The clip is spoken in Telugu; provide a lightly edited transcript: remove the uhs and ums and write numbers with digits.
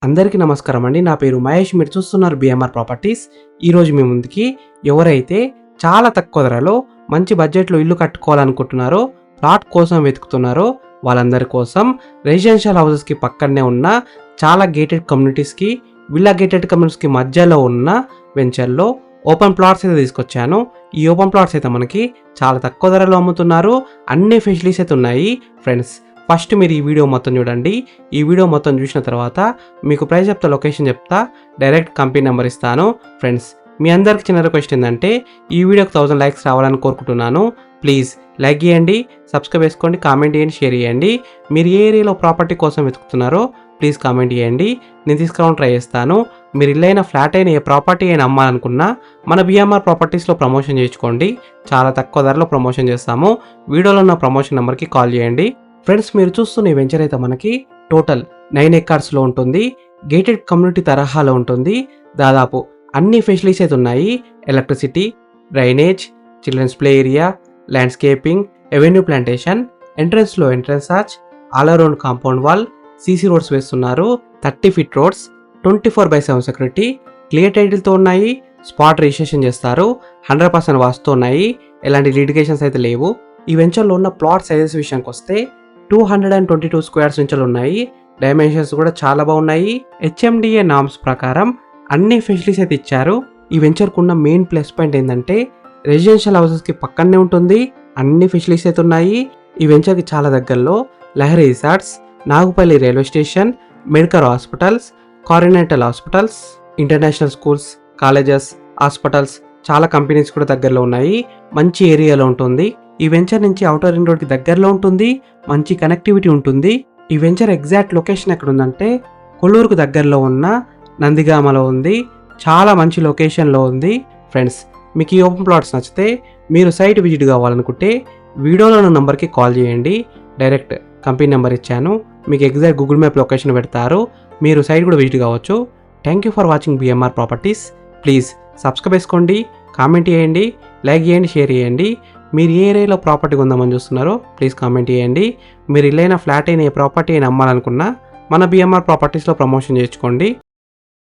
అందరికీ నమస్కారం అండి. నా పేరు మహేష్. మీరు చూస్తున్నారు బిఎంఆర్ ప్రాపర్టీస్. ఈరోజు మీ ముందుకి ఎవరైతే చాలా తక్కువ ధరలో మంచి బడ్జెట్లో ఇల్లు కట్టుకోవాలనుకుంటున్నారో, ప్లాట్ కోసం వెతుకుతున్నారో వాళ్ళందరి కోసం రెసిడెన్షియల్ హౌసెస్కి పక్కనే ఉన్న చాలా గేటెడ్ కమ్యూనిటీస్కి, విల్లా గేటెడ్ కమ్యూనిటీస్కి మధ్యలో ఉన్న వెంచర్లో ఓపెన్ ప్లాట్స్ అయితే తీసుకొచ్చాను. ఈ ఓపెన్ ప్లాట్స్ అయితే మనకి చాలా తక్కువ ధరలో అమ్ముతున్నారు. అన్ని ఫెసిలిటీస్ అయితే ఉన్నాయి ఫ్రెండ్స్. ఫస్ట్ మీరు ఈ వీడియో మొత్తం చూడండి. ఈ వీడియో మొత్తం చూసిన తర్వాత మీకు ప్రైస్ చెప్తా, లొకేషన్ చెప్తా, డైరెక్ట్ కంపెనీ నెంబర్ ఇస్తాను. ఫ్రెండ్స్, మీ అందరికి చిన్న రిక్వెస్ట్ ఏంటంటే ఈ వీడియోకి 1000 లైక్స్ రావాలని కోరుకుంటున్నాను. ప్లీజ్ లైక్ చేయండి, సబ్స్క్రైబ్ చేసుకోండి, కామెంట్ చేయండి, షేర్ చేయండి. మీరు ఏ ఏరియాలో ప్రాపర్టీ కోసం వెతుకుతున్నారో ప్లీజ్ కామెంట్ చేయండి. నేను తీసుకురావడం ట్రై చేస్తాను. మీరు ఇల్లైనా ఫ్లాట్ అయినా ఏ ప్రాపర్టీ అయినా అమ్మాలనుకున్నా మన బిఎంఆర్ ప్రాపర్టీస్లో ప్రమోషన్ చేయించుకోండి. చాలా తక్కువ ధరలో ప్రమోషన్ చేస్తాము. వీడియోలో ఉన్న ప్రమోషన్ నెంబర్కి కాల్ చేయండి. ఫ్రెండ్స్, మీరు చూస్తున్న ఈ వెంచర్ అయితే మనకి టోటల్ 9 ఎకర్స్లో ఉంటుంది. గేటెడ్ కమ్యూనిటీ తరహాలో ఉంటుంది. దాదాపు అన్ని ఫెసిలిటీస్ అయితే ఉన్నాయి. Electricity, drainage, children's play area, landscaping, avenue plantation, ఎంట్రన్స్లో entrance arch, all around compound wall, CC roads వేస్తున్నారు. 30 ఫీట్ రోడ్స్, 24/7 సెక్యూరిటీ, క్లియర్ టైటిల్తో ఉన్నాయి. స్పాట్ రిజిస్ట్రేషన్ చేస్తారు. 100% వాస్తుతో ఉన్నాయి. ఎలాంటి లిటిగేషన్స్ అయితే లేవు. ఈ వెంచర్లో ఉన్న ప్లాట్ సైజెస్ విషయానికి వస్తే 222 స్క్వేర్స్ వెంచర్లు ఉన్నాయి. డైమెన్షన్స్ కూడా చాలా బాగున్నాయి. హెచ్ఎండిఏ నామ్స్ ప్రకారం అన్ని ఫెసిలిటీస్ అయితే ఇచ్చారు. ఈ వెంచర్కు ఉన్న మెయిన్ ప్లస్ పాయింట్ ఏంటంటే రెసిడెన్షియల్ హౌసెస్కి పక్కనే ఉంటుంది. అన్ని ఫెసిలిటీస్ అయితే ఉన్నాయి. ఈ వెంచర్కి చాలా దగ్గరలో Lahari resorts, Nagupalli railway station, medical hospitals, Continental hospitals, international schools, colleges, hospitals, చాలా కంపెనీస్ కూడా దగ్గరలో ఉన్నాయి. మంచి ఏరియాలో ఉంటుంది. ఈ వెంచర్ నుంచి అవుటర్ రింగ్ రోడ్కి దగ్గరలో ఉంటుంది. మంచి కనెక్టివిటీ ఉంటుంది. ఈ వెంచర్ ఎగ్జాక్ట్ లొకేషన్ ఎక్కడ ఉందంటే కొల్లూరుకు దగ్గరలో ఉన్న నందిగామలో ఉంది. చాలా మంచి లొకేషన్లో ఉంది. ఫ్రెండ్స్, మీకు ఈ ఓపెన్ ప్లాట్స్ నచ్చితే మీరు సైట్ విజిట్ కావాలనుకుంటే వీడియోలో ఉన్న నెంబర్కి కాల్ చేయండి. డైరెక్ట్ కంపెనీ నెంబర్ ఇచ్చాను. మీకు ఎగ్జాక్ట్ గూగుల్ మ్యాప్ లొకేషన్ పెడతారు. మీరు సైట్ కూడా విజిట్ కావచ్చు. Thank you for watching BMR properties. Please subscribe చేసుకోండి, కామెంట్ చేయండి, లైక్ చేయండి, షేర్ చేయండి. మీరు ఏ ఏరియాలో ప్రాపర్టీ కొందామని చూస్తున్నారో ప్లీజ్ కామెంట్ చేయండి. మీరు ఇల్లైనా ఫ్లాట్ అయినా ఏ ప్రాపర్టీ అయినా అమ్మాలనుకున్నా మన బిఎంఆర్ ప్రాపర్టీస్లో ప్రమోషన్ చేసుకోండి.